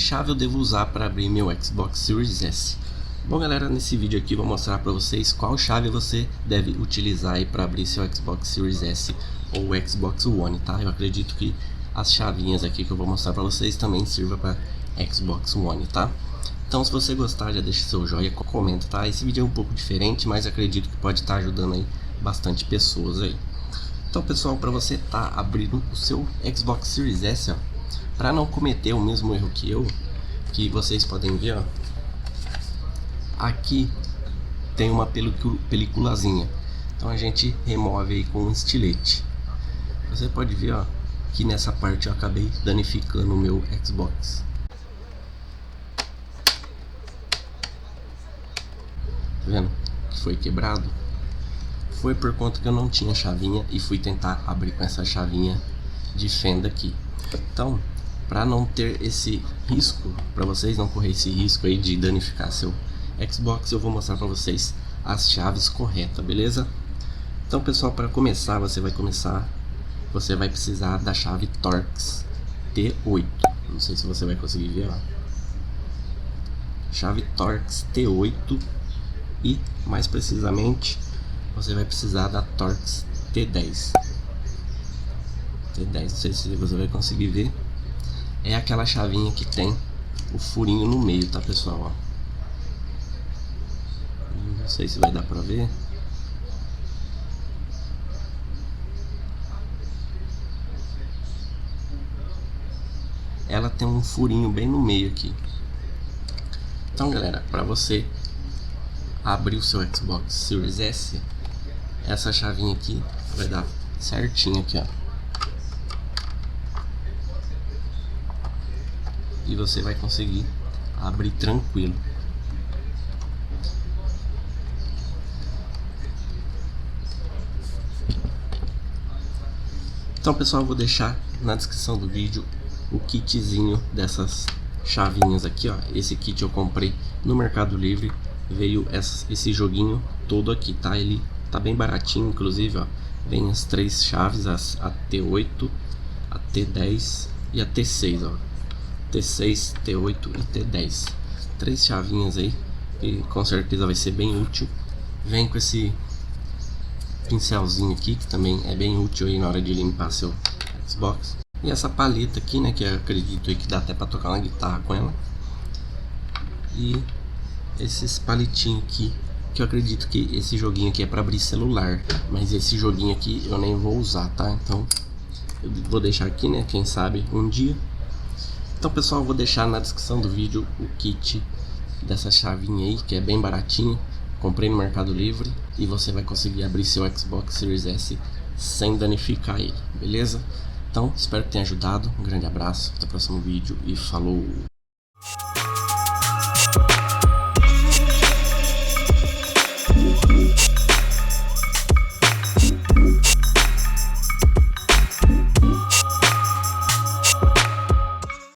chave eu devo usar para abrir meu Xbox Series S? Bom galera, nesse vídeo aqui eu vou mostrar para vocês qual chave você deve utilizar aí para abrir seu Xbox Series S ou Xbox One, tá? Eu acredito que as chavinhas aqui que eu vou mostrar para vocês também sirvam para Xbox One, tá? Então se você gostar, já deixa seu joinha, comenta, tá? Esse vídeo é um pouco diferente, mas acredito que pode estar ajudando aí bastante pessoas aí. Então pessoal, para você estar abrindo o seu Xbox Series S, ó, para não cometer o mesmo erro que eu, que vocês podem ver, ó, aqui tem uma peliculazinha, então a gente remove aí com um estilete. Você pode ver, ó, que nessa parte eu acabei danificando o meu Xbox. Tá vendo que foi quebrado? Foi por conta que eu não tinha chavinha e fui tentar abrir com essa chavinha de fenda aqui. Então, para não ter esse risco, para vocês não correr esse risco aí de danificar seu Xbox, eu vou mostrar para vocês as chaves corretas, beleza? Então pessoal, para começar, você vai precisar da chave Torx T8. Não sei se você vai conseguir ver, ó. Chave Torx T8 e mais precisamente você vai precisar da Torx T10. Não sei se você vai conseguir ver. É aquela chavinha que tem o furinho no meio, tá pessoal? Ó. Não sei se vai dar pra ver. Ela tem um furinho bem no meio aqui. Então galera, para você abrir o seu Xbox Series S, essa chavinha aqui vai dar certinho aqui, ó. E você vai conseguir abrir tranquilo. Então pessoal, eu vou deixar na descrição do vídeo o kitzinho dessas chavinhas aqui, ó. Esse kit eu comprei no Mercado Livre. Veio esse joguinho todo aqui, tá? Ele tá bem baratinho, inclusive, ó. Vem as três chaves, a T8, a T10 e a T6, ó. T6, T8 e T10. Três chavinhas aí, que com certeza vai ser bem útil. Vem com esse pincelzinho aqui, que também é bem útil aí na hora de limpar seu Xbox. E essa paleta aqui, né, que eu acredito aí que dá até pra tocar uma guitarra com ela. E esses palitinhos aqui, que eu acredito que esse joguinho aqui é para abrir celular, mas esse joguinho aqui eu nem vou usar, tá? Então eu vou deixar aqui, né, quem sabe um dia. Então pessoal, eu vou deixar na descrição do vídeo o kit dessa chavinha aí, que é bem baratinho. Comprei no Mercado Livre e você vai conseguir abrir seu Xbox Series S sem danificar ele, beleza? Então espero que tenha ajudado, um grande abraço, até o próximo vídeo e falou!